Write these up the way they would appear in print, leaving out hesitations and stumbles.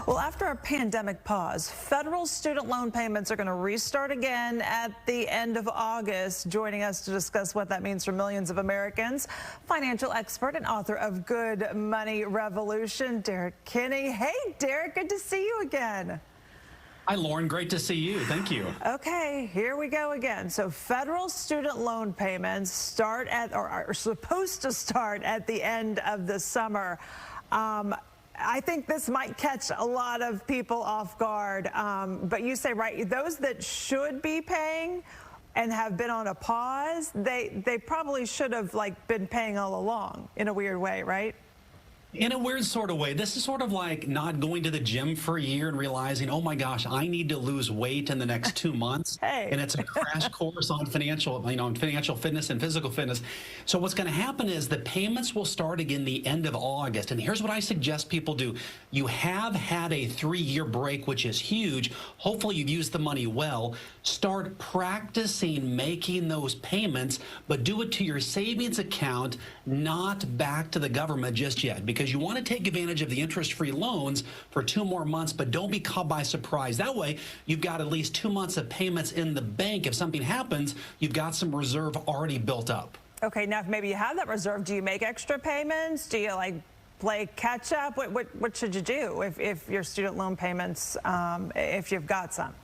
Well, after a pandemic pause, federal student loan payments are going to restart again at the end of August. Joining us to discuss what that means for millions of Americans, financial expert and author of Good Money Revolution, Derrick Kinney. Hey, Derrick, good to see you again. Hi, Lauren. Great to see you. Thank you. Okay, here we go again. So federal student loan payments start at, or are supposed to start at the end of the summer. I think this might catch a lot of people off guard. But you say, right, those that should be paying and have been on a pause, they probably should have been paying all along in a weird way, right? In a weird sort of way, this is sort of like not going to the gym for a year and realizing, oh my gosh, I need to lose weight in the next 2 months. Hey. And it's a crash course on financial fitness and physical fitness. So what's going to happen is the payments will start again the end of August. And here's what I suggest people do. You have had a 3-year break, which is huge. Hopefully you've used the money well. Start practicing making those payments, but do it to your savings account, not back to the government just yet. Because you want to take advantage of the interest-free loans for 2 more months, but don't be caught by surprise. That way, you've got at least 2 months of payments in the bank. If something happens, you've got some reserve already built up. Okay, now if maybe you have that reserve, do you make extra payments? Do you play catch up? What should you do if your student loan payments, if you've got some?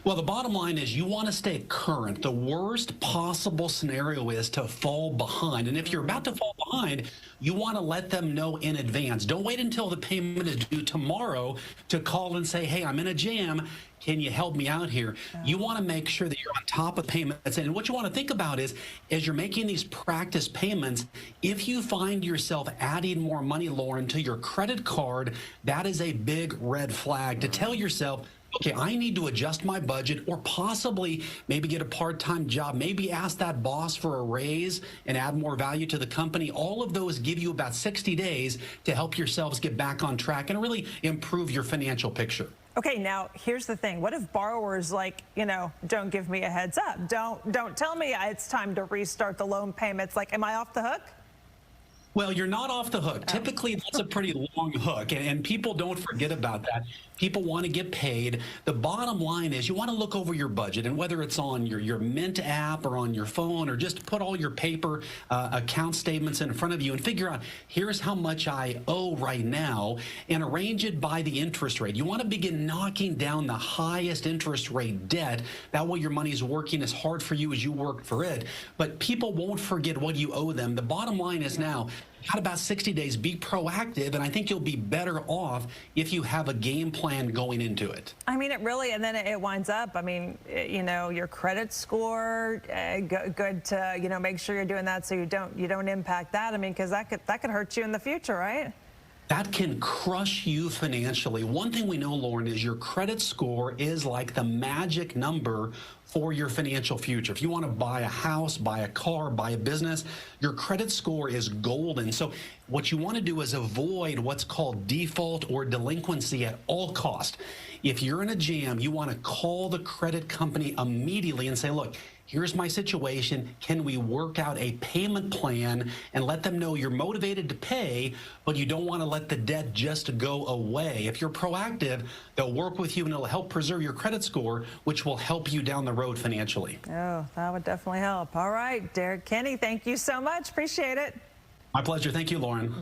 Well, the bottom line is you want to stay current. The worst possible scenario is to fall behind. And if you're about to fall behind, you want to let them know in advance. Don't wait until the payment is due tomorrow to call and say, hey, I'm in a jam. Can you help me out here? You want to make sure that you're on top of payments. And what you want to think about is, as you're making these practice payments, if you find yourself adding more money, Lauren, to your credit card, that is a big red flag to tell yourself, okay, I need to adjust my budget or possibly maybe get a part-time job, maybe ask that boss for a raise and add more value to the company. All of those give you about 60 days to help yourselves get back on track and really improve your financial picture. Okay, now here's the thing. What if borrowers don't give me a heads up? Don't tell me it's time to restart the loan payments. Am I off the hook? Well, you're not off the hook. Typically, that's a pretty long hook, and people don't forget about that. People want to get paid. The bottom line is you want to look over your budget, and whether it's on your Mint app or on your phone, or just put all your paper account statements in front of you and figure out, here's how much I owe right now, and arrange it by the interest rate. You want to begin knocking down the highest interest rate debt. That way your money's working as hard for you as you work for it. But people won't forget what you owe them. The bottom line is now, got about 60 days, be proactive, and I think you'll be better off if you have a game plan going into it. I mean, it really, and then it winds up, your credit score, good to, make sure you're doing that so you don't impact that. Because that could hurt you in the future, right? That can crush you financially. One thing we know, Lauren, is your credit score is like the magic number for your financial future. If you want to buy a house, buy a car, buy a business, your credit score is golden. So what you want to do is avoid what's called default or delinquency at all cost. If you're in a jam, you want to call the credit company immediately and say, look, here's my situation. Can we work out a payment plan, and let them know you're motivated to pay, but you don't want to let the debt just go away. If you're proactive, they'll work with you and it'll help preserve your credit score, which will help you down the road financially. Oh, that would definitely help. All right, Derrick Kinney, thank you so much. Appreciate it. My pleasure. Thank you, Lauren.